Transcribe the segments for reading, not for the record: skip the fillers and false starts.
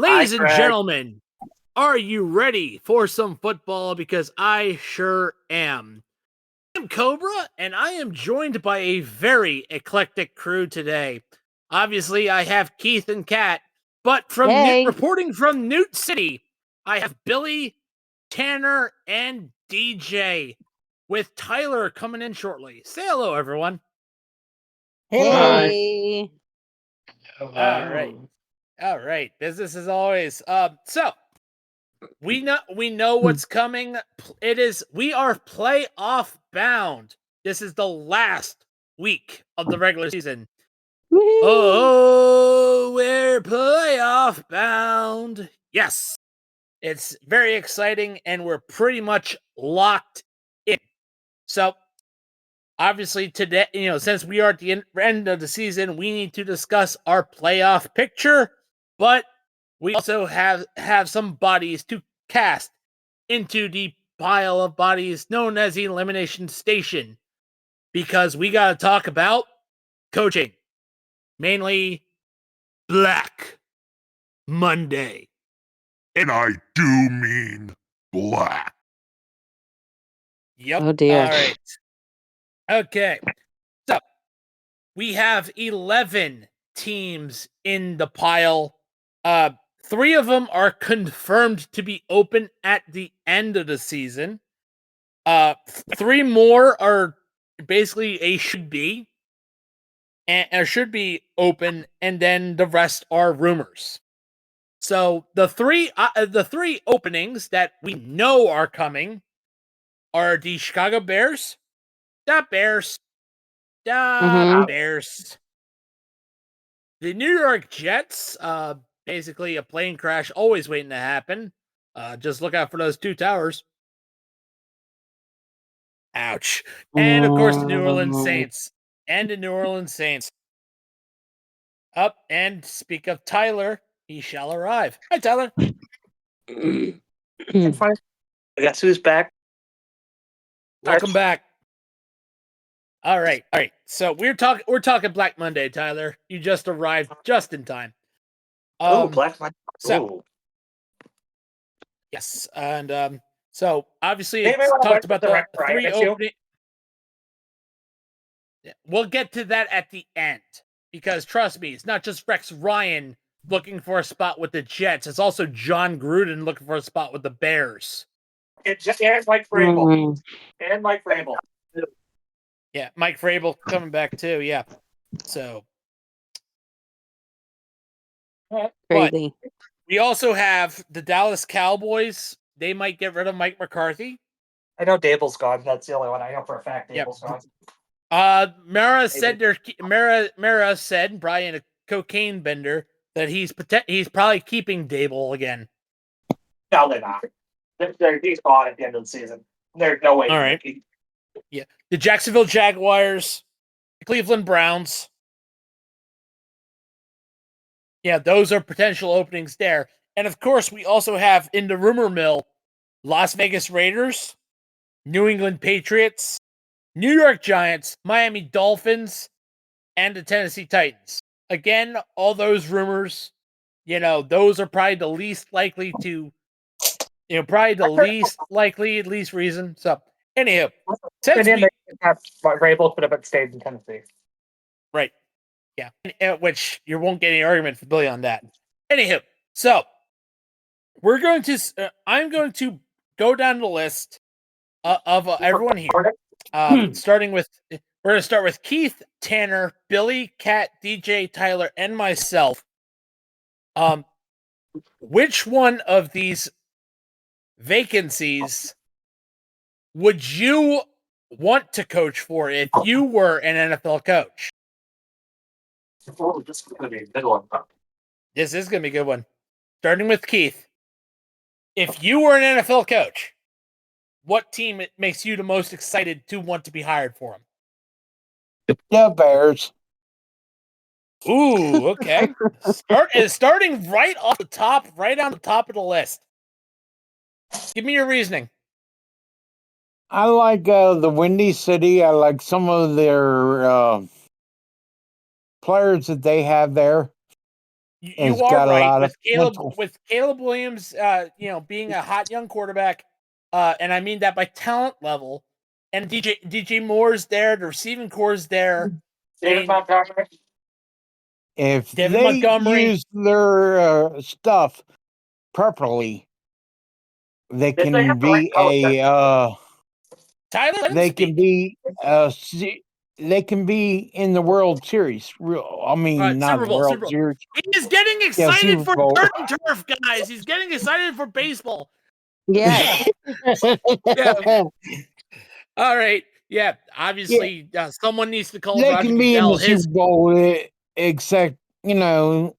Ladies and gentlemen, are you ready for some football? Because I sure am. I'm Cobra, and I am joined by a very eclectic crew today. Obviously, I have Keith and Cat, but reporting from Newt City, I have Billy, Tanner, and DJ, with Tyler coming in shortly. Say hello, everyone. Hey. All right. Business as always. So we know what's coming. We are playoff bound. This is the last week of the regular season. Woo-hoo. Oh, we're playoff bound. Yes. It's very exciting, and we're pretty much locked in. So obviously today, since we are at the end of the season, we need to discuss our playoff picture, but we also have some bodies to cast into the pile of bodies known as the Elimination Station, because we got to talk about coaching, mainly Black Monday. And I do mean black. Yep. Oh dear. All right. Okay. So we have 11 teams in the pile. 3 of them are confirmed to be open at the end of the season. 3 more are basically a should be open, and then the rest are rumors. So the three openings that we know are coming are the Chicago Bears, the Bears, Bears, the New York Jets. Basically a plane crash always waiting to happen. Just look out for those 2 towers. Ouch. And of course the New Orleans Saints. Up, and speak of Tyler, he shall arrive. Hi, Tyler. Guess who's back? Welcome back. All right. So we're talking Black Monday, Tyler. You just arrived just in time. Black Monday. So, yes, and so obviously it's talked about the 3 opening. Yeah, we'll get to that at the end, because trust me, it's not just Rex Ryan looking for a spot with the Jets. It's also John Gruden looking for a spot with the Bears. And Mike Vrabel. And Mike Vrabel. Yeah, Mike Vrabel coming back too. Yeah, so Crazy. But we also have the Dallas Cowboys. They might get rid of Mike McCarthy. I know Dable's gone. That's the only one I know for a fact. Dable's gone. Mara said, Brian, a cocaine bender, that he's probably keeping Dable again. No, they're not. He's gone at the end of the season. There's no way. All right. Yeah, the Jacksonville Jaguars, the Cleveland Browns. Yeah, those are potential openings there. And of course, we also have in the rumor mill Las Vegas Raiders, New England Patriots, New York Giants, Miami Dolphins, and the Tennessee Titans. Again, all those rumors, those are probably the least likely to, least reason. So, anyhow, Vrabel could have stayed in Tennessee. Right. Yeah. Which you won't get any argument for Billy on that. Anyhow, so I'm going to go down the list of everyone here. We're going to start with Keith, Tanner, Billy, Cat, DJ, Tyler, and myself. Which one of these vacancies would you want to coach for if you were an NFL coach? This is going to be a good one. This is going to be a good one. Starting with Keith. If you were an NFL coach, what team makes you the most excited to want to be hired for him? The Bears. Ooh, okay. Starting right off the top, right on the top of the list. Give me your reasoning. I like the Windy City. I like some of their players that they have there. You It's are got a right lot of potential. With Caleb Williams, being a hot young quarterback, and I mean that by talent level. And DJ Moore's there, the receiving core's there. David Montgomery. If David they Montgomery. use their stuff properly, they If they can have the right be coach, Tyler, they can speak. be they can be in the World Series. I mean, not Super the Bowl, World Super Bowl. Series. He's getting Yeah, excited Super for Bowl. dirt and turf, guys. He's getting excited for baseball. Yes. Yeah. All right. Yeah. Obviously, someone needs to call They Roger can be in Goodell the Super Bowl, except they're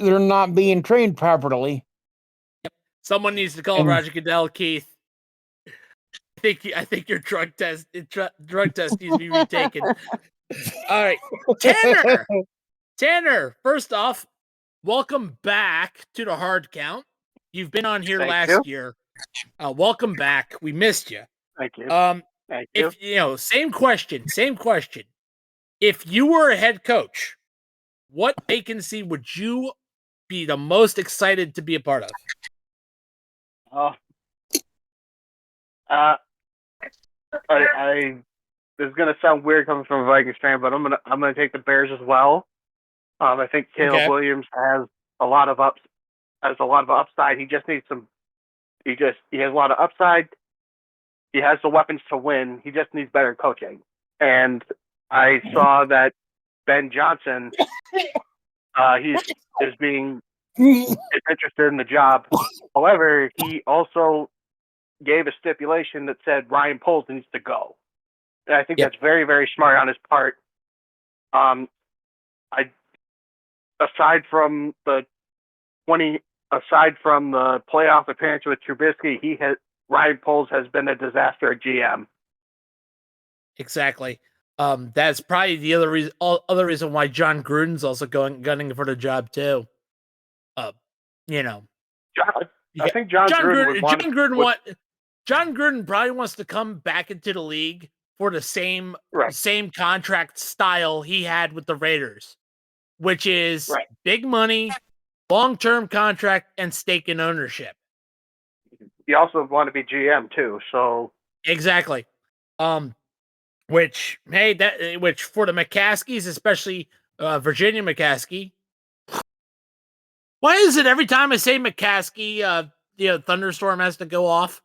not being trained properly. Someone needs to call And- Roger Goodell, Keith. I think your drug test needs to be retaken. All right, Tanner. First off, welcome back to the Hard Count. You've been on here last year. Welcome back. We missed you. Thank you. Thank you. If same question. If you were a head coach, what vacancy would you be the most excited to be a part of? This is gonna sound weird coming from a Vikings fan, but I'm gonna take the Bears as well. I think Caleb Williams has a lot of upside. He just needs some. He has a lot of upside. He has the weapons to win. He just needs better coaching. And I saw that Ben Johnson, is interested in the job. However, he also gave a stipulation that said Ryan Poles needs to go. And I think that's very, very smart on his part. Aside from the playoff appearance with Trubisky, Ryan Poles has been a disaster at GM. Exactly. That's probably the other reason why John Gruden's also gunning for the job too. I think John Gruden probably wants to come back into the league for the same contract style he had with the Raiders, which is big money, long-term contract, and stake in ownership. You also want to be GM too, so exactly. Which for the McCaskies, especially Virginia McCaskey. Why is it every time I say McCaskey, thunderstorm has to go off?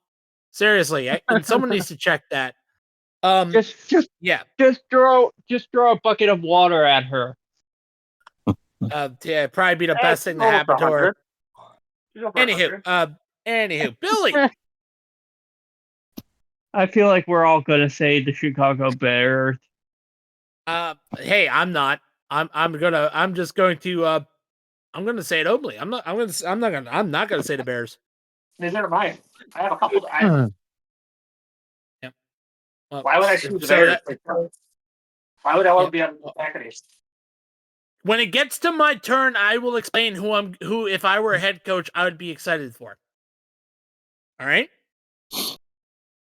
Seriously, and someone needs to check that. Just throw a bucket of water at her. Probably be the best thing to happen to her. Anywho, Billy. I feel like we're all gonna say the Chicago Bears. Hey, I'm not. I'm just going to. I'm going to say it openly. I'm not going to say the Bears. Neither am I. I have a couple. Why would I choose the Bears? Why would I want to be on the Packers? When it gets to my turn, I will explain who if I were a head coach, I would be excited for. All right.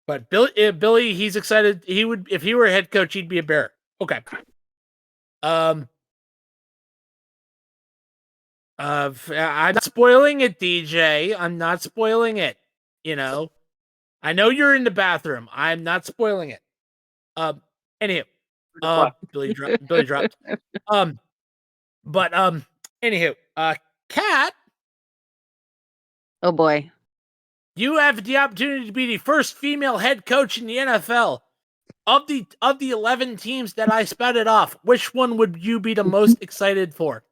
But Billy, he's excited. He would, if he were a head coach, he'd be a Bear. Okay. I'm not spoiling it, DJ. I'm not spoiling it. I know you're in the bathroom. I'm not spoiling it. Anywho, Billy dropped. Anywho, Cat. Oh boy. You have the opportunity to be the first female head coach in the NFL. Of the 11 teams that I spouted off, which one would you be the most excited for?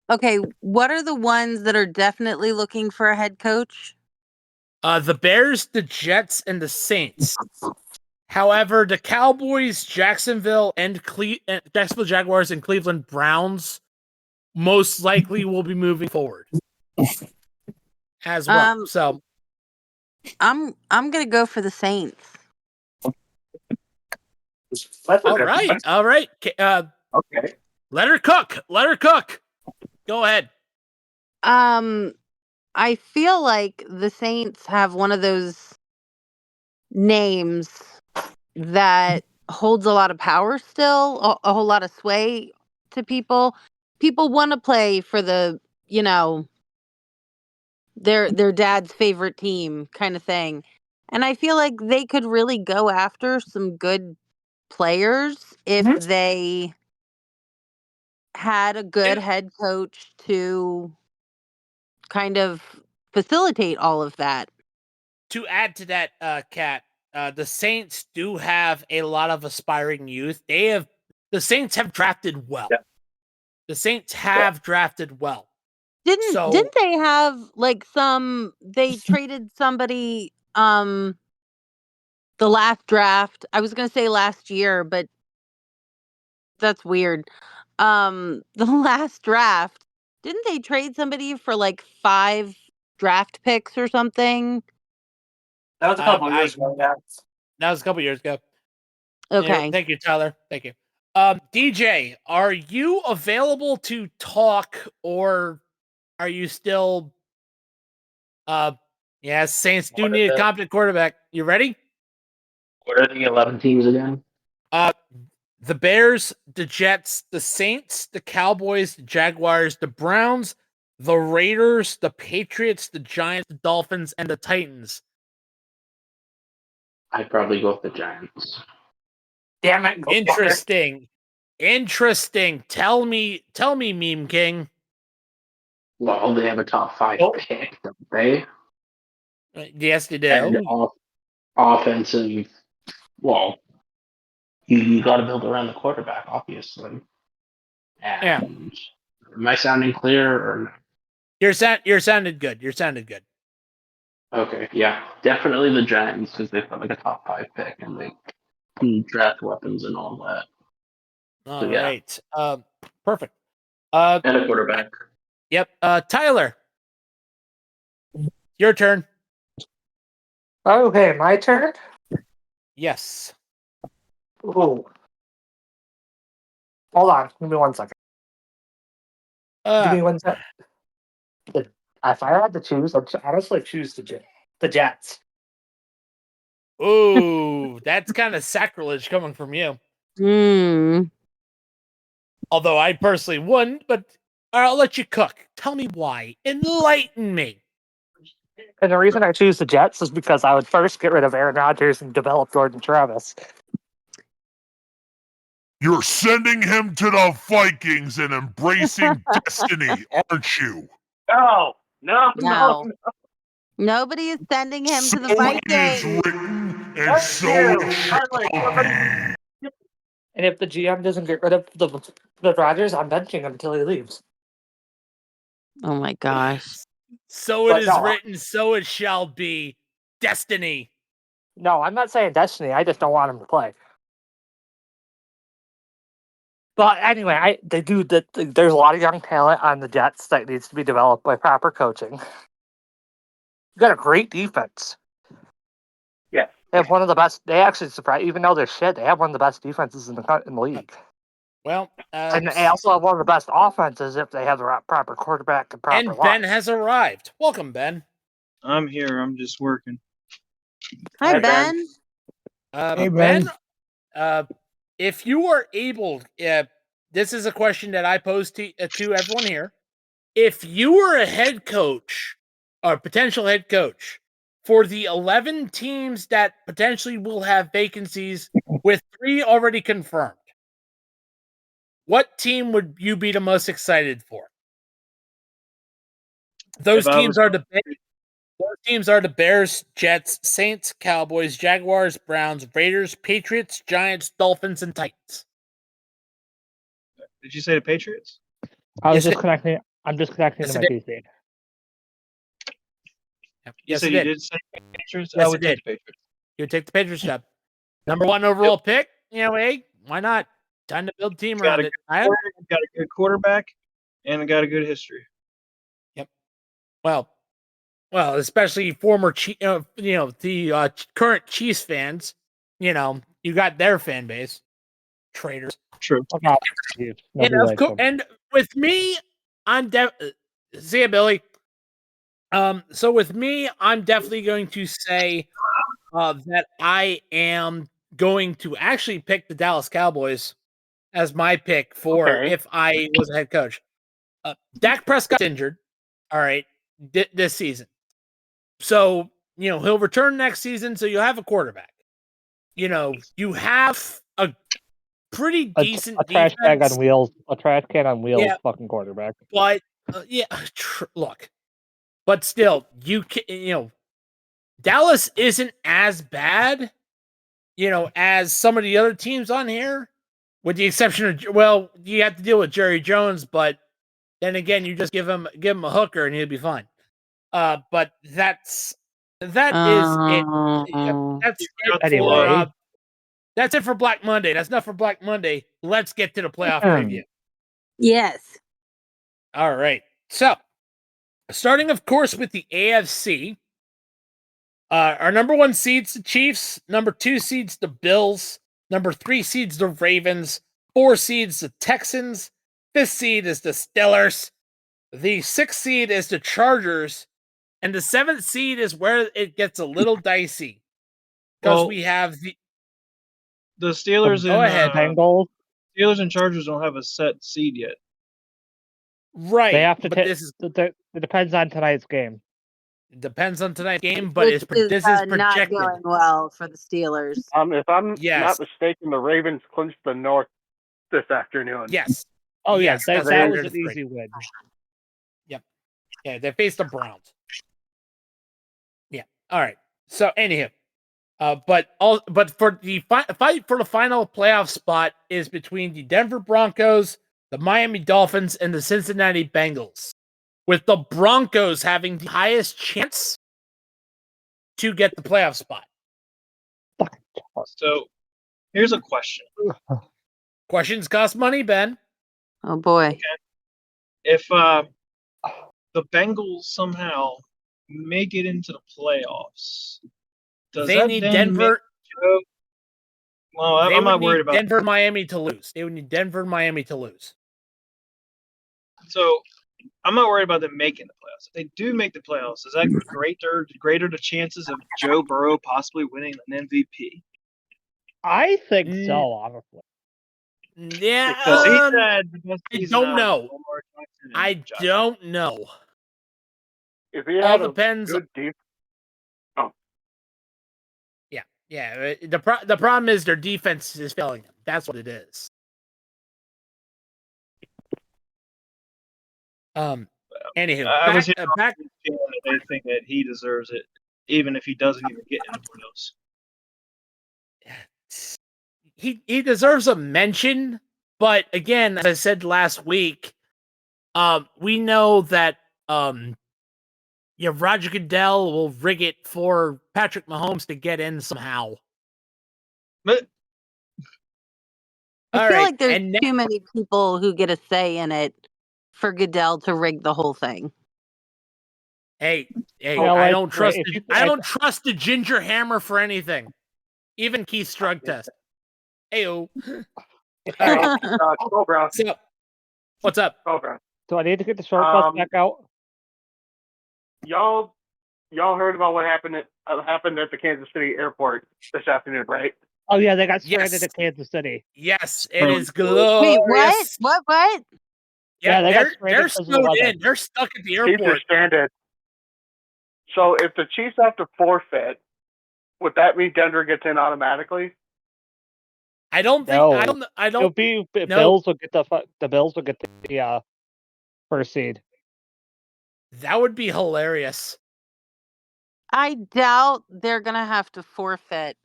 Okay, what are the ones that are definitely looking for a head coach? The Bears, the Jets, and the Saints. However, the Cowboys, Jacksonville Jaguars, and Cleveland Browns most likely will be moving forward as well. So I'm gonna go for the Saints. All right. Okay. Let her cook. Go ahead. I feel like the Saints have one of those names that holds a lot of power still, a whole lot of sway to people. people want to play for the, their dad's favorite team kind of thing. And I feel like they could really go after some good players if they had a good head coach to kind of facilitate all of that. To add to that, Kat, the Saints do have a lot of aspiring youth. The Saints have drafted well. Yeah. The Saints have drafted well. Didn't they have like they traded somebody the last draft? I was going to say last year, but that's weird. The last draft, didn't they trade somebody for like 5 draft picks or something? That was a couple years ago. Yeah. That was a couple years ago. Okay. Thank you, Tyler. Thank you. DJ, are you available to talk, or are you still? Saints do need a competent quarterback. You ready? What are the 11 teams again? The Bears, the Jets, the Saints, the Cowboys, the Jaguars, the Browns, the Raiders, the Patriots, the Giants, the Dolphins, and the Titans. I'd probably go with the Giants. Damn it! Interesting. Tell me, Meme King. Well, they have a top 5 pick, don't they? Yes, they do. And offensive. Well, you got to build around the quarterback, obviously. Yeah. Am I sounding clear or no? You're sounded good. You're sounded good. Okay, yeah, definitely the Giants because they've got like a top 5 pick and they can draft weapons and all that. All right. Perfect. And a quarterback. Yep. Tyler, your turn. Okay, my turn. Yes. Ooh. Hold on. Give me 1 second. Give me 1 second. If I had to choose, I'd honestly choose the Jets. Ooh, that's kind of sacrilege coming from you. Although I personally wouldn't, but I'll let you cook. Tell me why. Enlighten me. And the reason I choose the Jets is because I would first get rid of Aaron Rodgers and develop Jordan Travis. You're sending him to the Vikings and embracing destiny, aren't you? No. Nobody is sending him to the Vikings. So it is written, and so it shall be. And if the GM doesn't get rid of the Rodgers, I'm benching him until he leaves. Oh my gosh. So it is written, so it shall be. Destiny. No, I'm not saying destiny. I just don't want him to play. But anyway, there's a lot of young talent on the Jets that needs to be developed by proper coaching. You got a great defense. Yeah. They have one of the best. They actually even though they're shit, they have one of the best defenses in the league. Well, and they also have one of the best offenses if they have the proper quarterback and proper line. Ben has arrived. Welcome, Ben. I'm here. I'm just working. Hi, Ben. Hey, Ben. If you are able, this is a question that I pose to everyone here. If you were a head coach or potential head coach for the 11 teams that potentially will have vacancies with 3 already confirmed, what team would you be the most excited for? Those teams are the Bears, Jets, Saints, Cowboys, Jaguars, Browns, Raiders, Patriots, Giants, Dolphins, and Titans. Did you say the Patriots? I'm just connecting to my PC. Yes, you did say Patriots? Yes, I would take the Patriots. You would take the Patriots job. Number 1 overall pick. Hey, why not? Time to build a team around it. Got a good quarterback and got a good history. Yep. Well, especially former, the current Chiefs fans. You got their fan base. Traitors. True. And with me, I'm see ya, Billy. So with me, I'm definitely going to say that I am going to actually pick the Dallas Cowboys as my pick for if I was a head coach. Dak Prescott's injured. All right, this season. So, he'll return next season, so you'll have a quarterback. You have a pretty decent a trash bag defense, on wheels, a trash can on wheels, Yeah. fucking quarterback. but look, but still, Dallas isn't as bad, as some of the other teams on here, with the exception of, you have to deal with Jerry Jones, but then again, you just give him a hooker and he'll be fine. But that is it. That's it Anyway. that's it for Black Monday. That's enough for Black Monday. Let's get to the playoff preview. Yes. All right. So, starting, of course, with the AFC. Our number 1 seed's the Chiefs. Number 2 seed's the Bills. Number 3 seed's the Ravens. 4 seed's the Texans. 5th seed is the Steelers. The 6th seed is the Chargers. And the 7th seed is where it gets a little dicey. Because we have the Steelers Go ahead. Bengals. Steelers and Chargers don't have a set seed yet. Right. They have to but this is it depends on tonight's game. It depends on tonight's game, but this is projected. Not going well for the Steelers. If I'm not mistaken, the Ravens clinched the North this afternoon. Yes. Oh, yes, that was they're an easy win. Yep. Yeah, they faced the Browns. Yeah. All right. So, anyhow, but for the fight for the final playoff spot is between the Denver Broncos, the Miami Dolphins, and the Cincinnati Bengals, with the Broncos having the highest chance to get the playoff spot. So, here's a question. Questions cost money, Ben. Oh boy. Okay. If the Bengals somehow make it into the playoffs, does they that need then Denver? Well, I'm not worried about Denver, Miami to lose. They would need Denver, Miami to lose. So, I'm not worried about them making the playoffs. If they do make the playoffs, is that greater the chances of Joe Burrow possibly winning an MVP? I think so, honestly. Yeah, Because he said the best I season don't know. Lamar Jackson and I Josh don't know. If he All had depends. a good defense. Yeah. The problem is their defense is failing them. That's what it is. Anywho, I was back. They think that he deserves it, even if he doesn't even get into the playoffs. He deserves a mention, but again, as I said last week, we know that Roger Goodell will rig it for Patrick Mahomes to get in somehow. But I feel like there's too many people who get a say in it for Goodell to rig the whole thing. Hey, Well, I don't trust. I don't trust the Ginger Hammer for anything, even Keith's drug test. Heyo. Cobra. What's up? Cobra. Do I need to get the short bus back out? Y'all heard about what happened at the Kansas City airport this afternoon, right? Oh yeah, they got stranded at Kansas City. Yes, it is glorious. Wait, what? Yeah, they're snowed in. They're stuck at the Chiefs are airport. stranded. So if the Chiefs have to forfeit, would that mean Denver gets in automatically? I don't think. No. I don't. It'll be no. Bills will get the Bills will get the first seed. That would be hilarious. I doubt they're gonna have to forfeit.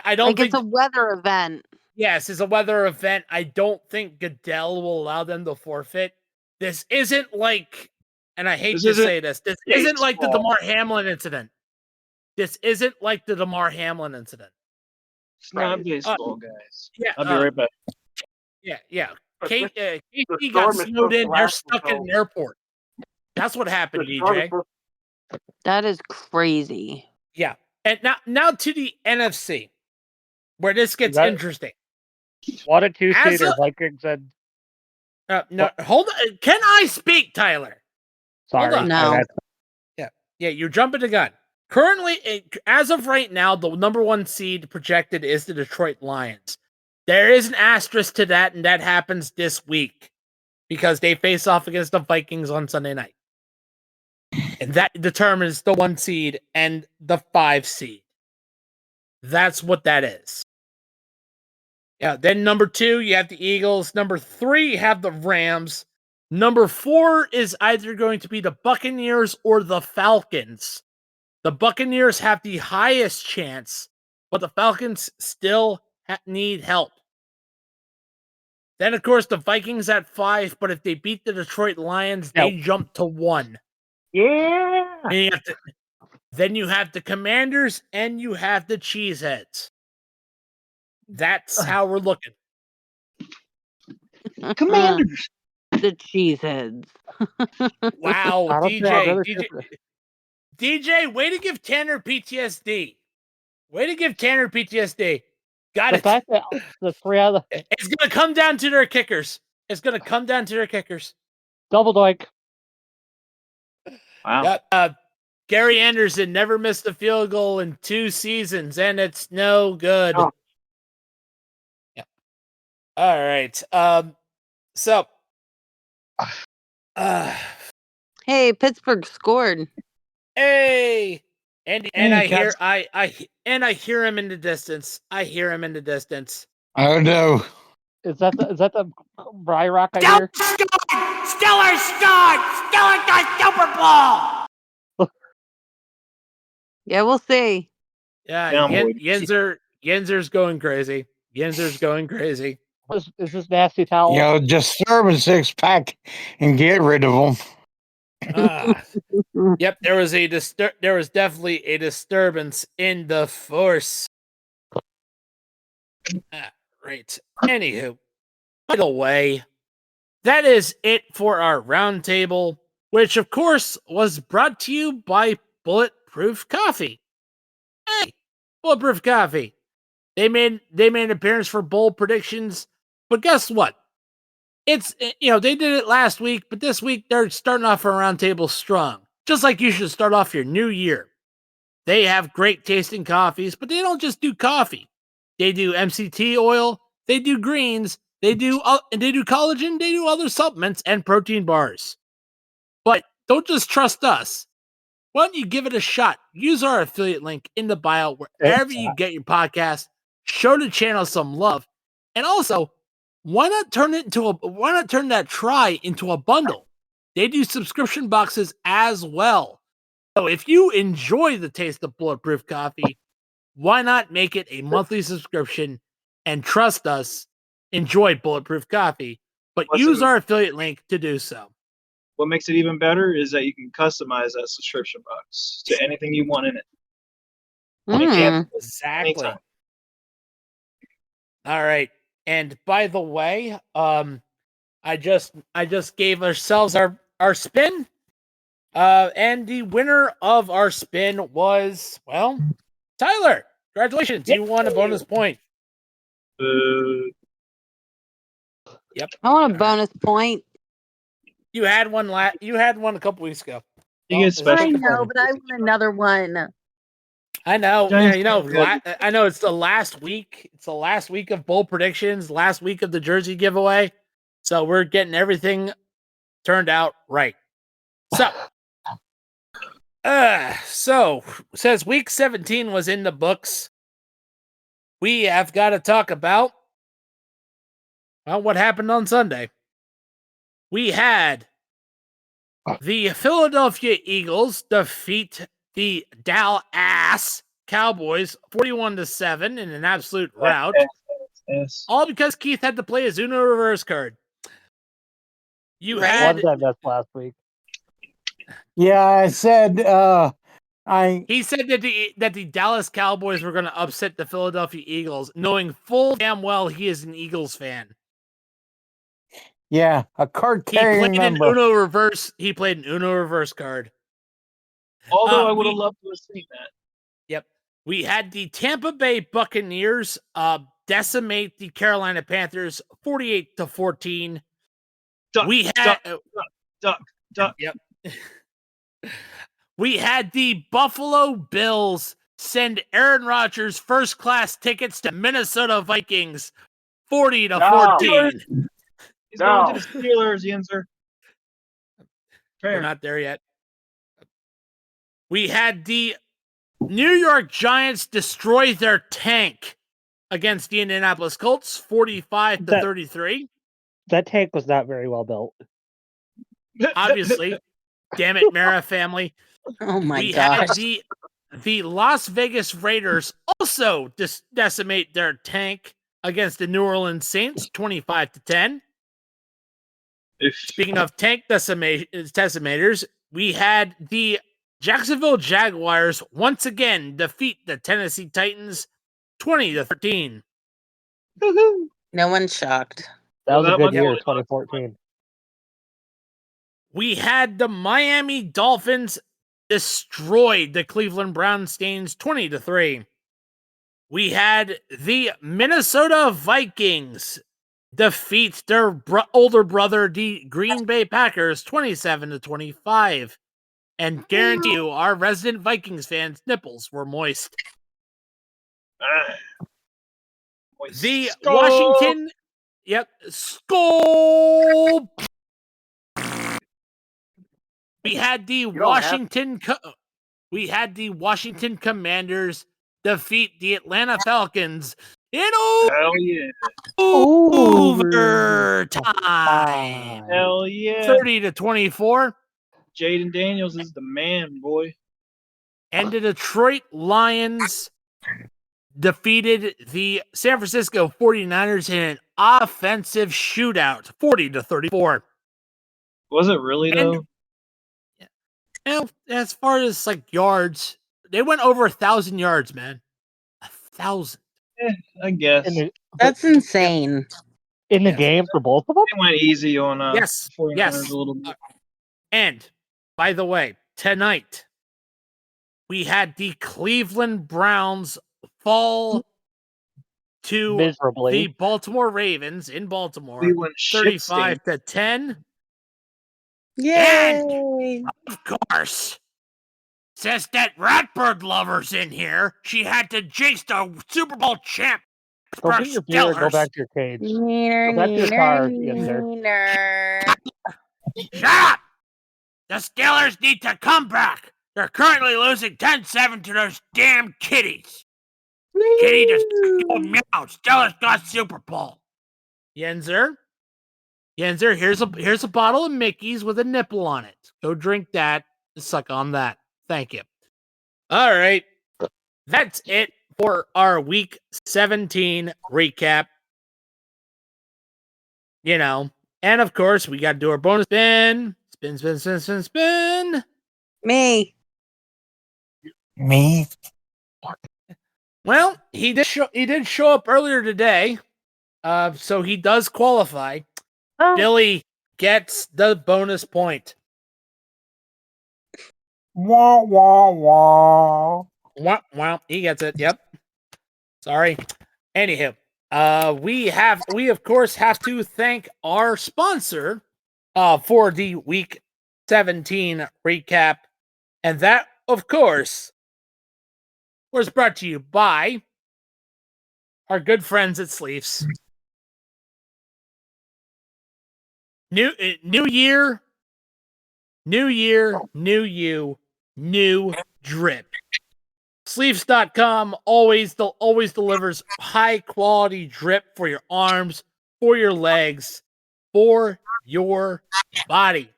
I don't think it's a weather event. Yes, it's a weather event. I don't think Goodell will allow them to forfeit. This isn't like, and I hate to say this isn't like the DeMar Hamlin incident. This isn't like the DeMar Hamlin incident. It's not baseball, guys. Yeah, I'll be right back. Yeah. KC got snowed in. They're stuck in an airport. That's what happened, DJ. That is crazy. Yeah. And now to the NFC, where this gets interesting. 1 and 2 seed or Vikings and no, hold on. Can I speak, Tyler? Sorry, hold on. No. Yeah, you're jumping the gun. Currently, as of right now, the number 1 seed projected is the Detroit Lions. There is an asterisk to that, and that happens this week because they face off against the Vikings on Sunday night. And that determines the 1 seed and the 5 seed. That's what that is. Yeah, then number 2, you have the Eagles. Number 3, you have the Rams. Number 4 is either going to be the Buccaneers or the Falcons. The Buccaneers have the highest chance, but the Falcons still need help. Then, of course, the Vikings at 5, but if they beat the Detroit Lions, they jump to 1. Yeah. And then you have the Commanders and you have the Cheeseheads. That's how we're looking. Commanders. The Cheeseheads. Wow, DJ, way to give Tanner PTSD. Way to give Tanner PTSD. Got it. Fact that the 3 out of the... It's going to come down to their kickers. Double doink. Wow. Gary Anderson never missed a field goal in 2 seasons, and it's no good. Oh. Yeah. All right. Hey, Pittsburgh scored. Hey, and I hear I hear him in the distance. Oh no! Is that the Bry Rock I hear? Stellar got Super Bowl. Yeah, we'll see. Yeah, Downward. Yenzer's going crazy. Is this nasty towel? Just throw him a 6-pack and get rid of him. Yep, there was definitely a disturbance in the force. Right. Anywho, by the way, that is it for our roundtable, which of course was brought to you by Bulletproof Coffee. Hey, Bulletproof Coffee. They made an appearance for bold predictions, but guess what? It's they did it last week, but this week they're starting off our roundtable strong. Just like you should start off your new year. They have great tasting coffees, but they don't just do coffee. They do MCT oil, they do greens, they do collagen, they do other supplements and protein bars. But don't just trust us. Why don't you give it a shot? Use our affiliate link in the bio wherever you get your podcast. Show the channel some love, and also, why not turn that try into a bundle? They do subscription boxes as well. So if you enjoy the taste of Bulletproof Coffee, why not make it a monthly subscription and trust us, enjoy Bulletproof Coffee, but use our affiliate link to do so. What makes it even better is that you can customize that subscription box to anything you want in it. Exactly. Anytime. All right. And by the way, I just gave ourselves our spin. And the winner of our spin was, well, Tyler. Congratulations. You won a bonus point. Yep. I want a bonus point. You had one a couple weeks ago. You get special. I know, but I want another one. I know. Giants I know it's the last week. It's the last week of bowl predictions, last week of the jersey giveaway. So we're getting everything turned out right. So since week 17 was in the books, we have got to talk about, well, what happened on Sunday. We had the Philadelphia Eagles defeat the Dallas Cowboys 41-7 in an absolute rout. Yes. All because Keith had to play his Uno reverse card. You had that's last week. Yeah, I said He said that the Dallas Cowboys were going to upset the Philadelphia Eagles, knowing full damn well he is an Eagles fan. Yeah, a card carrying member. He played an Uno reverse card. Although I would have loved to have seen that. Yep. We had the Tampa Bay Buccaneers decimate the Carolina Panthers 48-14. Duck. Yep. We had the Buffalo Bills send Aaron Rodgers first class tickets to Minnesota Vikings 40-14. He's going to the Steelers, Yinzer. We're not there yet. We had the New York Giants destroy their tank against the Indianapolis Colts, 45-33. That tank was not very well built. Obviously. Damn it, Mara family. Oh my We gosh. had the Las Vegas Raiders also decimate their tank against the New Orleans Saints, 25-10. Speaking of tank decimators, we had the Jacksonville Jaguars once again defeat the Tennessee Titans, 20-13. No one's shocked. That was a good year, one- 2014. We had the Miami Dolphins destroyed the Cleveland Browns, 20-3. We had the Minnesota Vikings defeat their older brother, the Green Bay Packers, 27-25. And guarantee you, our resident Vikings fans' nipples were moist. The Washington, skull. We had the Washington Commanders defeat the Atlanta Falcons in overtime. Hell yeah. 30-24. Jaden Daniels is the man, boy. And the Detroit Lions defeated the San Francisco 49ers in an offensive shootout, 40-34. Was it really, though? And as far as like yards, they went over 1,000 yards, man. 1,000. I guess. That's insane. In the game for both of them? They went easy on Yes. 49ers a little bit. And by the way, tonight we had the Cleveland Browns fall to miserably the Baltimore Ravens in Baltimore, We went 35-10. Yay! And of course, since that Ratbird lover's in here, she had to jinx the Super Bowl champ. Go get your beer and go back to your cage. Go back to your car, Shut up! The Steelers need to come back. They're currently losing 10-7 to those damn kitties. Kitty just go meow. Steelers got Super Bowl. Yenzer, here's a bottle of Mickey's with a nipple on it. Go drink that. Suck on that. Thank you. All right. That's it for our Week 17 recap. You know, and of course, we got to do our bonus spin. Spin. Me. Well, he did show up earlier today, so he does qualify. Oh. Billy gets the bonus point. Wah, wah, wah. Wow, he gets it. Yep. Sorry. Anywho, we of course have to thank our sponsor for the Week 17 recap, and that, of course, was brought to you by our good friends at Sleeves. New year, new you, new drip. Sleeves.com always delivers high quality drip for your arms, for your legs, for your body.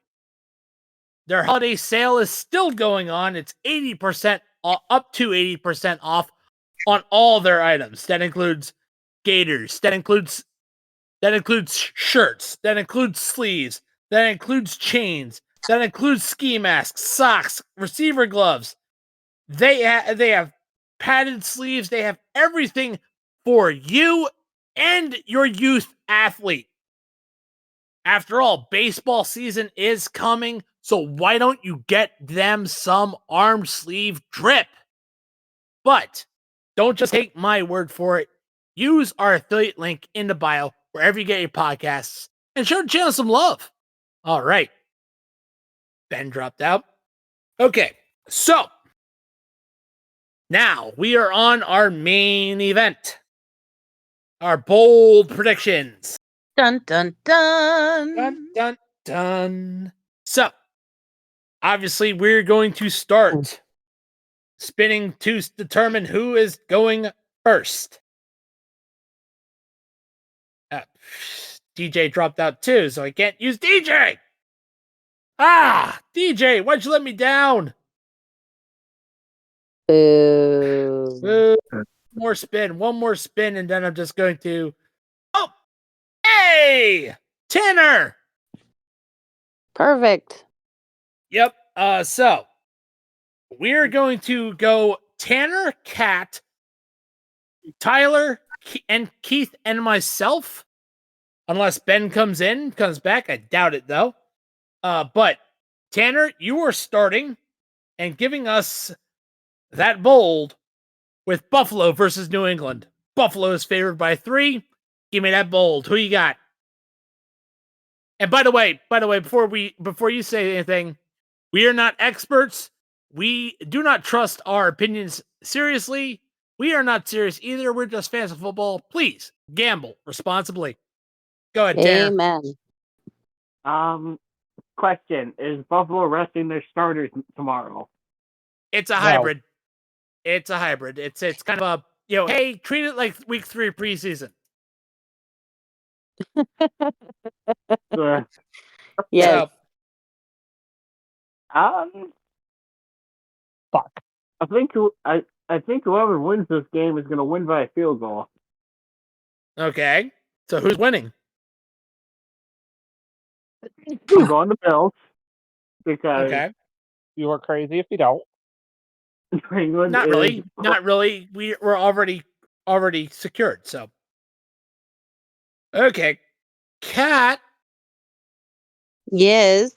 Their holiday sale is still going on. It's 80% up to 80% off on all their items. That includes gaiters. That includes shirts. That includes sleeves. That includes chains. That includes ski masks, socks, receiver gloves. They have padded sleeves. They have everything for you and your youth athlete. After all, baseball season is coming, so why don't you get them some arm sleeve drip? But don't just take my word for it. Use our affiliate link in the bio wherever you get your podcasts and show the channel some love. All right. Ben dropped out. Okay, so now we are on our main event. Our bold predictions. Dun dun dun. Dun dun dun. So, obviously, we're going to start spinning to determine who is going first. DJ dropped out too, so I can't use DJ. DJ, why'd you let me down? Boo. One more spin, and then I'm just going to. Oh, hey, Tanner. Perfect. Yep. So we're going to go Tanner, Cat, Tyler, and Keith, and myself. Unless Ben comes back. I doubt it though. But Tanner, you are starting and giving us that bold with Buffalo versus New England. Buffalo is favored by 3. Give me that bold. Who you got? And by the way, before you say anything, we are not experts. We do not trust our opinions seriously. We are not serious either. We're just fans of football. Please gamble responsibly. Go ahead, Tanner. Amen. Question: is Buffalo resting their starters tomorrow? It's a hybrid. It's a hybrid. It's kind of a hey, treat it like week 3 preseason. Yes. Fuck. I think whoever wins this game is going to win by a field goal. Okay. So who's winning? I'm going to Bills because You are crazy if you don't. England Not is really. Not really. We're already secured. So okay. Cat. Yes.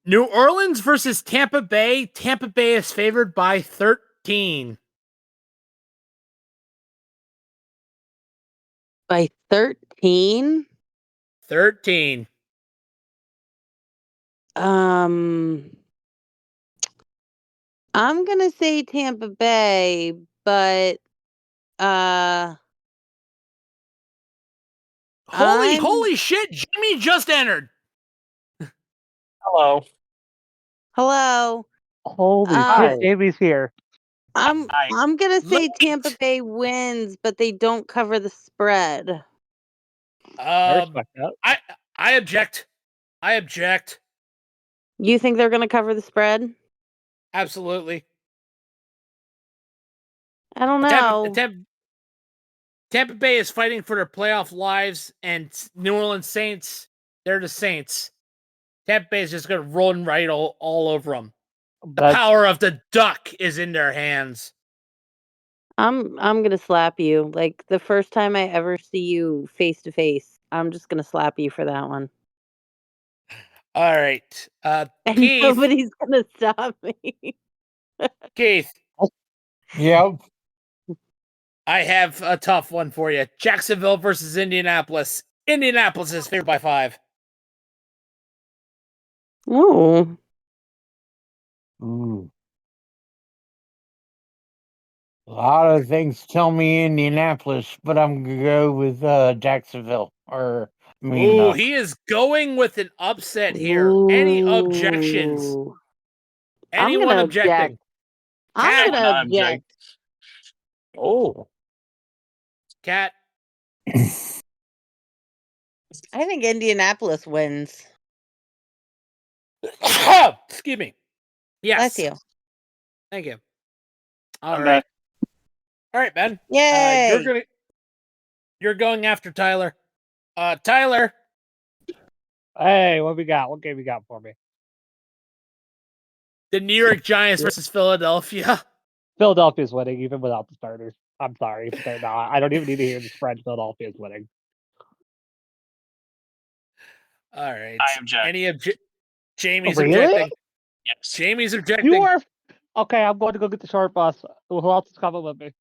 New Orleans versus Tampa Bay. Tampa Bay is favored by 13. By 13? 13. I'm gonna say Tampa Bay, but Holy shit! Jimmy just entered. Hello. Hello. Holy shit, Amy's here. I'm gonna say Tampa Bay wins, but they don't cover the spread. I respect that. I object. I object. You think they're gonna cover the spread? Absolutely. I don't know. Tampa Bay is fighting for their playoff lives, and New Orleans Saints, they're the Saints. Tampa Bay is just going to run right all over them. The power of the duck is in their hands. I'm gonna slap you. Like the first time I ever see you face to face, I'm just gonna slap you for that one. All right. And Keith. nobody's gonna stop me. Keith. Yep. I have a tough one for you. Jacksonville versus Indianapolis. Indianapolis is favored by 5. Ooh. Ooh. A lot of things tell me Indianapolis, but I'm gonna go with Jacksonville. He is going with an upset here. Any objections? Anyone objecting? I'm gonna object. Oh. Cat. I think Indianapolis wins. Excuse me. Yes. Bless you. Thank you. All right. All right, Ben. Yay! You're going after Tyler. Tyler. Hey, what we got? What game you got for me? The New York Giants versus Philadelphia. Philadelphia's winning even without the starters. I'm sorry, but they're not. I don't even need to hear the spread. Philadelphia's winning. All right. I object. Jamie's Really? objecting. Yes. Jamie's objecting. You are okay. I'm going to go get the short bus. Who else is coming with me?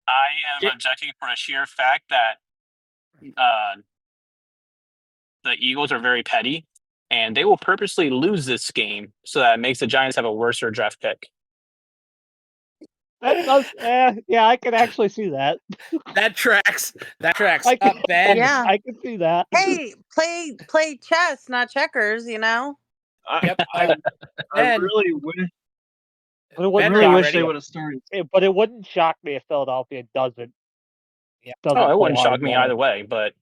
I am objecting for the sheer fact that the Eagles are very petty, and they will purposely lose this game so that it makes the Giants have a worse draft pick. That does, yeah, I can actually see that. That tracks. That tracks. I can, Ben. Yeah. I can see that. Hey, play chess, not checkers. You know. Yep. I Ben. really wish. But it I wouldn't really Ben's wish ready. they would have started. But it wouldn't shock me if Philadelphia doesn't. Yeah. Doesn't Oh, it play wouldn't shock hard me ball. either way, but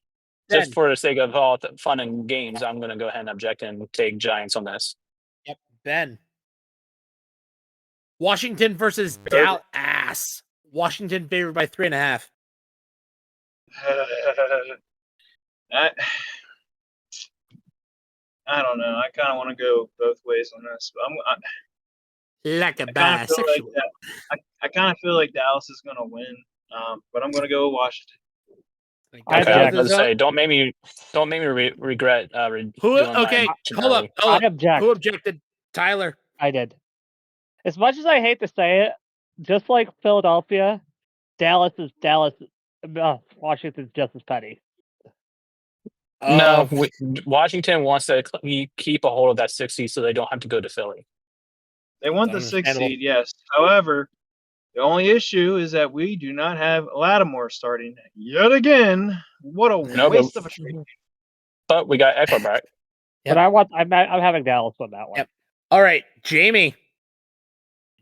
Ben. just for the sake of all the fun and games, I'm going to go ahead and object and take Giants on this. Yep. Ben. Washington versus Dallas. Washington favored by 3.5. I don't know. I kind of want to go both ways on this, but Like a I kind of feel like bisexual. that. I kind of feel like Dallas is going to win, but I'm going to go with Washington. I Okay, I was object. going to say, don't make me regret Who? doing Okay, mine hold up. early. Hold up. I object. Who objected? Tyler. I did. As much as I hate to say it, just like Philadelphia, Dallas. Washington's just as petty. No, Washington wants to keep a hold of that 6 seed so they don't have to go to Philly. They want the 6th Understandable. seed, yes. However, the only issue is that we do not have Lattimore starting yet again. What a No, waste of a trade. But we got Eckler back. Yep. But I'm having Dallas on that one. Yep. All right, Jamie.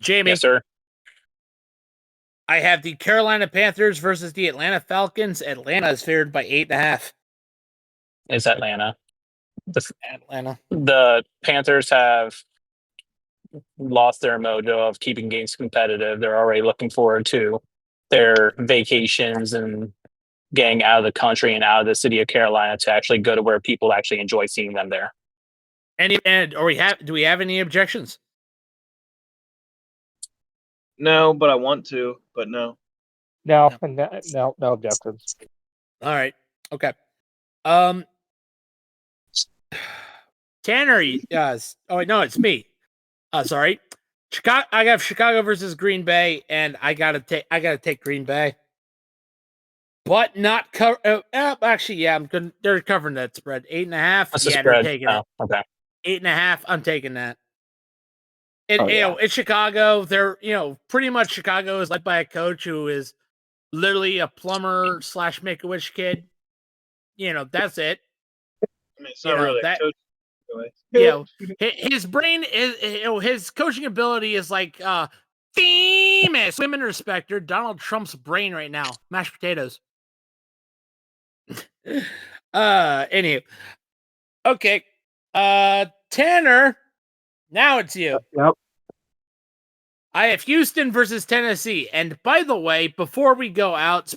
Yes, sir. I have the Carolina Panthers versus the Atlanta Falcons. Atlanta is favored by 8.5. It's Atlanta. Atlanta. The Panthers have lost their mojo of keeping games competitive. They're already looking forward to their vacations and getting out of the country and out of the city of Carolina to actually go to where people actually enjoy seeing them there. Do we have any objections? No, but I want to, but no. No objections. All right. Okay. Tanner, oh wait, no, it's me. Sorry. Chicago. I got Chicago versus Green Bay, and I gotta take Green Bay. But not cover. Actually, yeah, they're covering that spread 8.5. What's the Yeah, spread? they're taking it. Okay. 8.5. I'm taking that. Yeah. It's Chicago. They're pretty much Chicago is led by a coach who is literally a plumber / Make-A-Wish kid. That's it. I mean, it's not really that. Anyway. His brain is his coaching ability is like famous women respecter Donald Trump's brain right now. Mashed potatoes. Anywho. Okay. Tanner, now it's you. Yep. I have Houston versus Tennessee. And by the way, before we go out,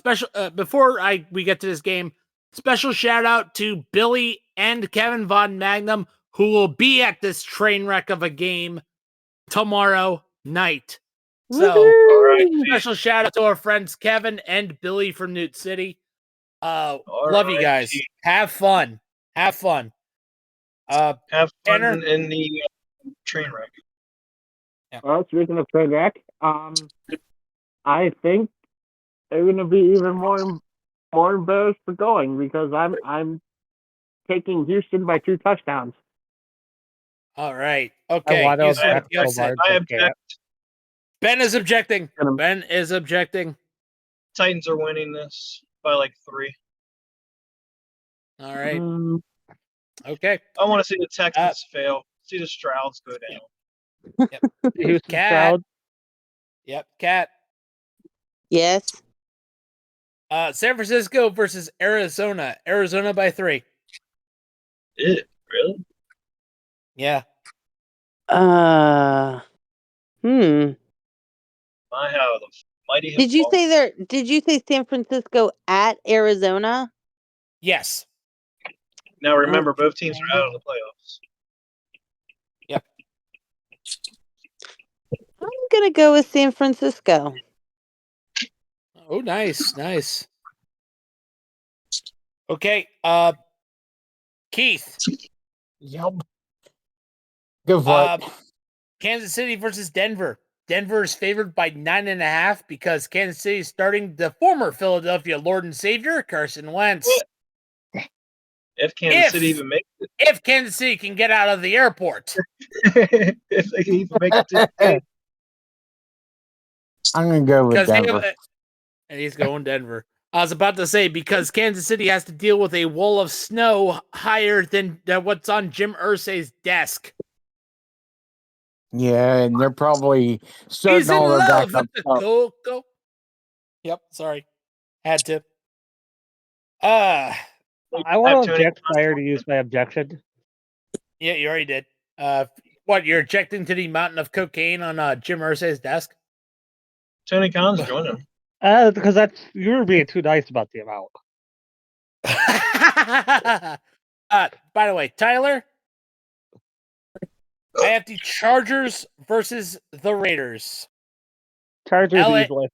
we get to this game, special shout out to Billy and Kevin Von Magnum, who will be at this train wreck of a game tomorrow night. So, special shout out to our friends Kevin and Billy from Newt City. Love you guys. Have fun. Have fun. Have fun Tanner? in the train wreck. Yeah. Well, speaking of train wreck, I think they're going to be even more embarrassed for going because I'm taking Houston by 2 touchdowns. All right. Okay. I Houston, I object. Ben is objecting. Ben is objecting. Titans are winning this by like 3. All right. Okay. I want to see the Texans fail. See the Strouds go down. Yep. Cat. Yep. Cat. Yes. San Francisco versus Arizona. Arizona by 3. Really? Yeah. My how the mighty have Did you fallen. say Did you say San Francisco at Arizona? Yes. Now remember, both teams are out of the playoffs. Yep. I'm gonna go with San Francisco. Oh, nice. Nice. Okay. Keith. Yep. Go for it. Kansas City versus Denver. Denver is favored by 9.5 because Kansas City is starting the former Philadelphia Lord and Savior, Carson Wentz. If Kansas City even makes it. If Kansas City can get out of the airport. If they can even make it to the game. I'm gonna go with Because Denver. and he's going Denver. I was about to say, because Kansas City has to deal with a wall of snow higher than what's on Jim Irsay's desk. Yeah, and they're probably starting He's in all their love backup with the stuff. cocoa. Yep, sorry. Had to. I Have want to Tony object prior to use my objection. Yeah, you already did. What, you're objecting to the mountain of cocaine on Jim Irsay's desk? Tony Khan's joining him. Because you were being too nice about the amount. By the way, Tyler, I have the Chargers versus the Raiders. Chargers LA easily.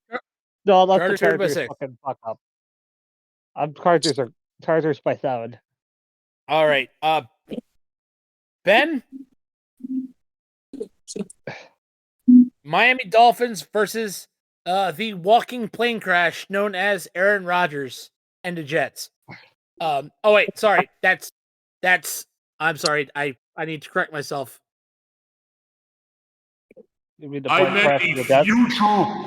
No, let the Chargers by Chargers 6. fucking fuck up. Chargers by 7. All right. Ben, Miami Dolphins versus the walking plane crash known as Aaron Rodgers and the Jets. Oh wait, sorry. That's I'm sorry. I need to correct myself. You mean the I plane meant crash the of the death? future home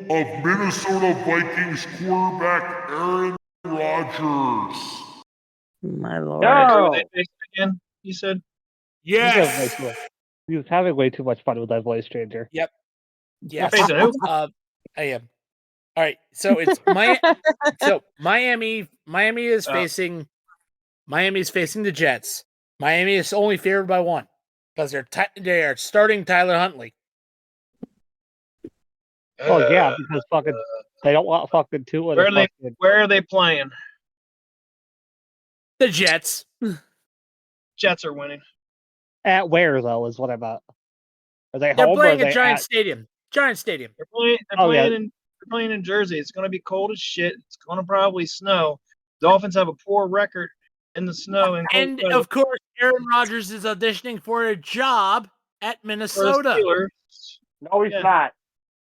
of Minnesota Vikings quarterback Aaron Rodgers. My lord. No! Again, you said? Yes. He was having way too much fun with that voice changer. Yep. Yes. Hey, so I am. All right. So it's Miami is facing the Jets. Miami is only favored by 1 because they are starting Tyler Huntley. Oh yeah, because fucking they don't want fucking Tua. Where are they playing? The Jets. Jets are winning. At where though is what I meant. Are they They're home playing or are at they Giant Stadium. Giant Stadium. They're playing in Jersey. It's going to be cold as shit. It's going to probably snow. Dolphins have a poor record in the snow And of course, Aaron Rodgers is auditioning for a job at Minnesota. No, he's not.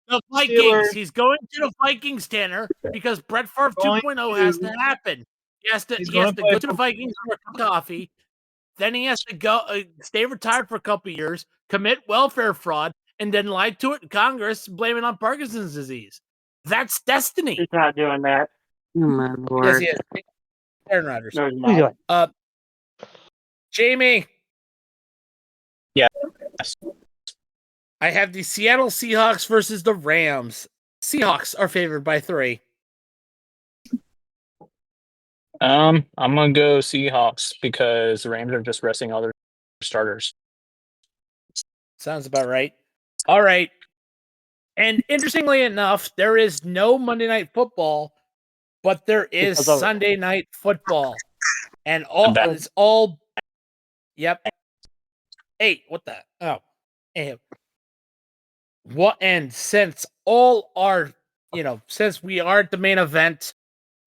The Vikings. Steelers. He's going to the Vikings, Tanner, because Brett Favre Going 2.0 has to happen. He has to go to the Vikings for a cup of coffee. Then he has to go stay retired for a couple of years, commit welfare fraud, and then lie to it in Congress, blame it on Parkinson's disease. That's destiny. He's not doing that. Oh my lord. Yes, he is. Aaron Rodgers. No, he's not. Jamie. Yeah. I have the Seattle Seahawks versus the Rams. Seahawks are favored by 3. I'm gonna go Seahawks because the Rams are just resting all their starters. Sounds about right. All right. And interestingly enough, there is no Monday Night Football, but there is Sunday Night Football. And it's all yep. Hey, what the? Oh. Hey. What? And since all are, since we are at the main event,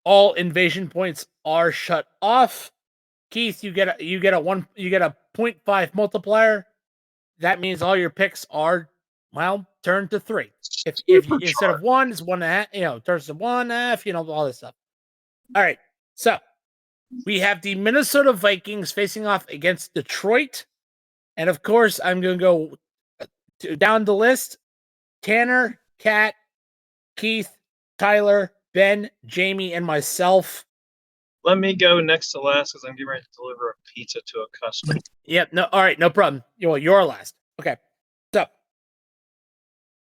all invasion points are shut off. Keith, you get a 0.5 multiplier. That means all your picks are turned to 3. If instead of 1, it's 1.5. Turns to 1.5. All this stuff. All right, so we have the Minnesota Vikings facing off against Detroit, and of course, I'm going to go down the list: Tanner, Cat, Keith, Tyler, Ben, Jamie, and myself. Let me go next to last because I'm getting ready to deliver a pizza to a customer. Yep. No. All right. No problem. You're last. Okay. So,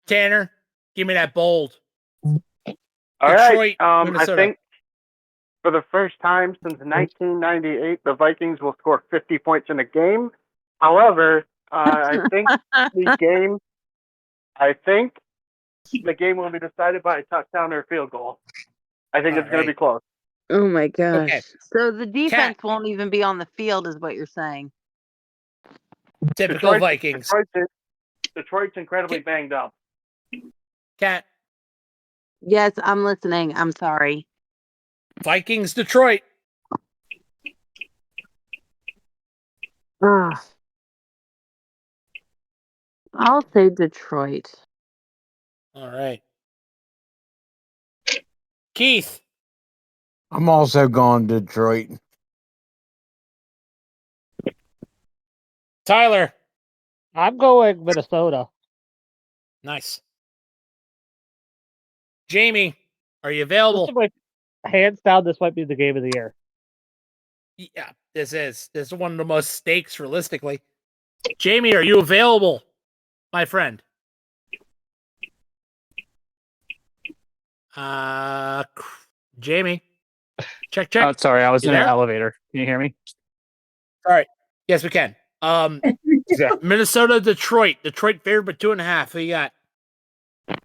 Tanner, give me that bold. All Detroit, right. Minnesota. I think for the first time since 1998, the Vikings will score 50 points in a game. However, I think the game will be decided by a touchdown or a field goal. I think it's going to be close. Oh my gosh. Okay. So the defense won't even be on the field is what you're saying. Typical Vikings. Detroit's incredibly banged up. Cat. Yes, I'm listening. I'm sorry. Vikings, Detroit. Ugh. I'll say Detroit. All right. Keith. I'm also going Detroit. Tyler. I'm going Minnesota. Nice. Jamie, are you available? Hands down, this might be the game of the year. Yeah, this is one of the most stakes realistically. Jamie, are you available, my friend? Jamie, check. Oh, sorry, I was You in an there? elevator. Can you hear me? All right. Yes, we can. Minnesota, Detroit. Detroit favored by 2.5. Who you got?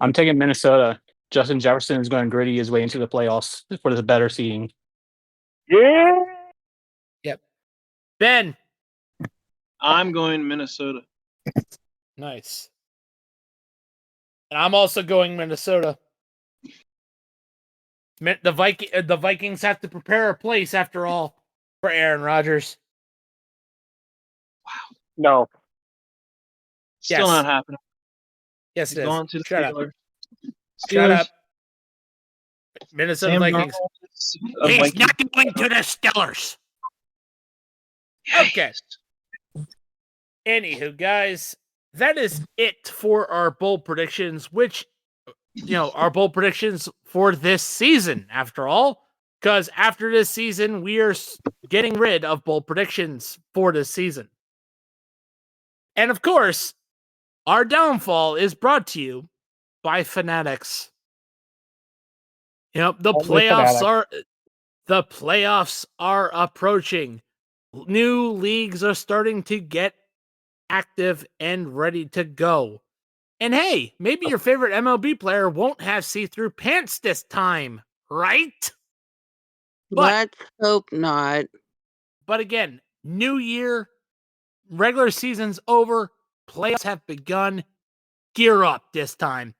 I'm taking Minnesota. Justin Jefferson is going to gritty his way into the playoffs for the better seeding. Yeah. Yep. Ben. I'm going Minnesota. Nice. And I'm also going Minnesota. The Vikings have to prepare a place after all for Aaron Rodgers. No. Still not happening. Yes, He's it is. going to the Shut up. Steelers. Shut Steelers. up. Minnesota Sam Vikings. Darnold is a He's Viking. not going to the Steelers. Okay. Anywho, guys, that is it for our bold predictions, which, our bold predictions for this season, after all. Because after this season, we are getting rid of bold predictions for this season. And of course, our downfall is brought to you by Fanatics. The playoffs are approaching. New leagues are starting to get active and ready to go. And hey, maybe your favorite MLB player won't have see-through pants this time, right? Let's hope not. But again, new year, regular season's over, playoffs have begun. Gear up this time.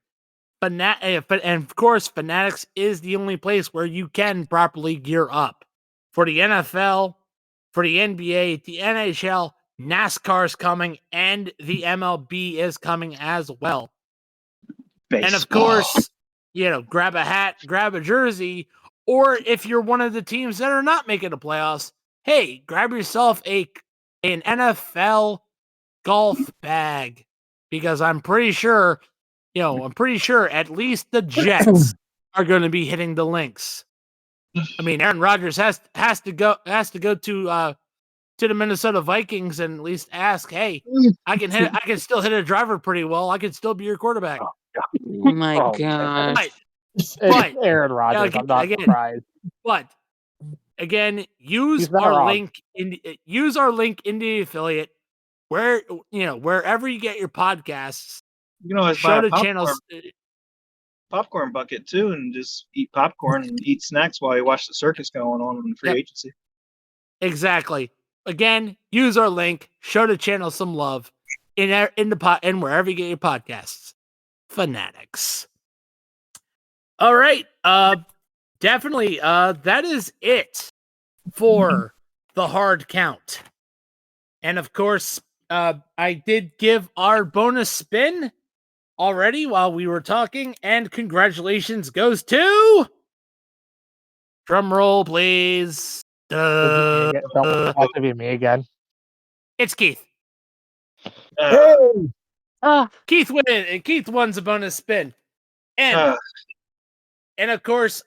And of course, Fanatics is the only place where you can properly gear up. For the NFL, for the NBA, the NHL, NASCAR's coming, and the MLB is coming as well. Baseball. And of course, grab a hat, grab a jersey, or if you're one of the teams that are not making the playoffs, hey, grab yourself an NFL golf bag. Because I'm pretty sure at least the Jets are going to be hitting the links. I mean, Aaron Rodgers has to go to the Minnesota Vikings and at least ask, hey, I can still hit a driver pretty well. I can still be your quarterback. Oh my God. But Aaron Rodgers, I'm not surprised. But again, use our link in the affiliate wherever you get your podcasts. You can always Show buy a the channels. popcorn bucket too, and just eat popcorn and eat snacks while you watch the circus going on in the free agency. Exactly. Again, use our link. Show the channel some love in the pot and wherever you get your podcasts. Fanatics. All right. Definitely. That is it for the hard count. And of course, I did give our bonus spin already while we were talking, and congratulations goes to. Drum roll, please. Don't have to be me again. It's Keith. Hey! Keith wins a bonus spin. And of course,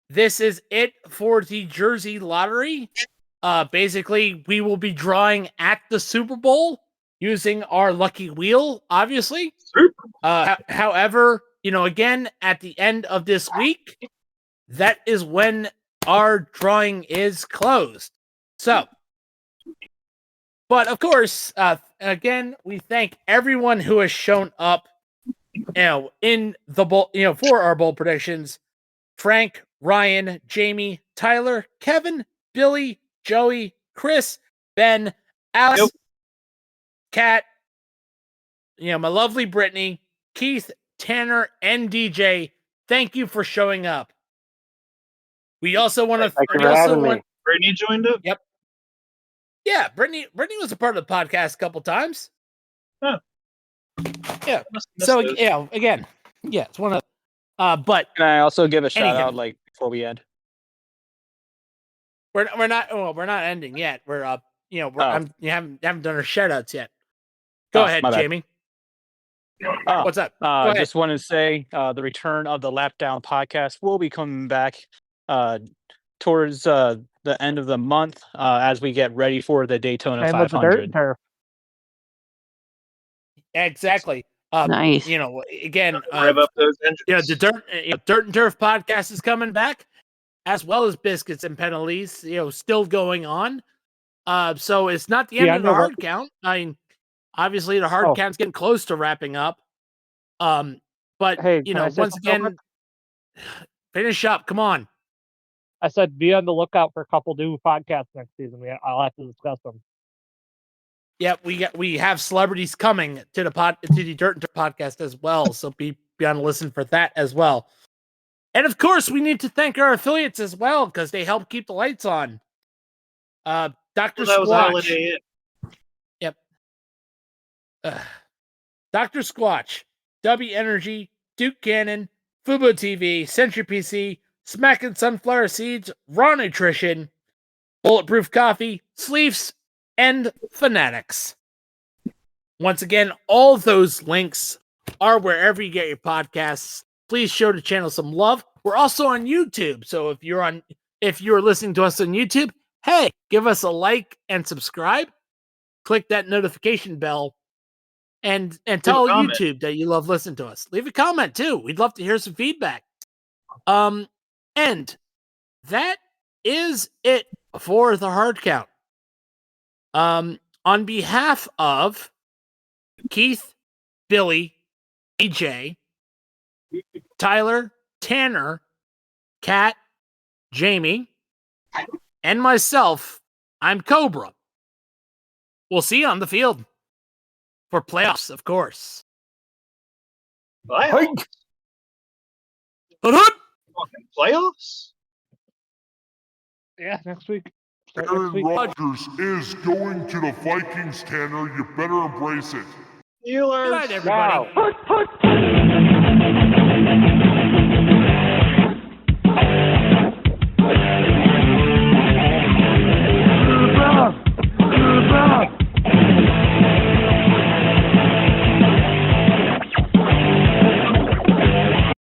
this is it for the Jersey Lottery. Basically, we will be drawing at the Super Bowl using our lucky wheel, obviously. However, again, at the end of this week, that is when our drawing is closed. So, but of course, again, we thank everyone who has shown up, in the bowl, for our bowl predictions. Frank, Ryan, Jamie, Tyler, Kevin, Billy, Joey, Chris, Ben, Alex, Cat, my lovely Brittany, Keith, Tanner, and DJ. Thank you for showing up. We also want to. Brittany joined up. Yep. Yeah, Brittany was a part of the podcast a couple times. Huh. Yeah. So again, it's one of. But can I also give a shout out before we end? We're not ending yet. We're you haven't done our shout outs yet. Go ahead, Jamie. What's up? Go ahead. Just want to say the return of the Lap Down podcast will be coming back towards the end of the month as we get ready for the Daytona Same with the dirt 500. and turf. Exactly. Nice. You know, again, Rev up those engines. you know, the Dirt and Turf podcast is coming back, as well as Biscuits and Penalties. You know, still going on. So it's not the end of the hard count. I mean, obviously the hard count's getting close to wrapping up. But Hey, you can know, I say once something real again, finish up. Come on. I said be on the lookout for a couple new podcasts next season. I'll have to discuss them. Yeah, we have celebrities coming to the Dirt and Turf podcast as well. So be on the listen for that as well. And of course, we need to thank our affiliates as well because they help keep the lights on. Dr. That was Squatch. Holiday Inn. Yep. Dr. Squatch, W Energy, Duke Cannon, Fubo TV, Century PC, Smackin' Sunflower Seeds, Raw Nutrition, Bulletproof Coffee, Sleeves, and Fanatics. Once again, all those links are wherever you get your podcasts. Please show the channel some love. We're also on YouTube, so if you're listening to us on YouTube, hey, give us a like and subscribe. Click that notification bell, and tell YouTube that you love listening to us. Leave a comment too. We'd love to hear some feedback. And that is it for the hard count. On behalf of Keith, Billy, EJ, Tyler, Tanner, Cat, Jamie, and myself, I'm Cobra. We'll see you on the field for playoffs, of course. Playoffs? Hut-hut! Fucking playoffs? Yeah, next week. Aaron Rodgers is going to the Vikings, Tanner. You better embrace it. Steelers. Good night, everybody. Wow.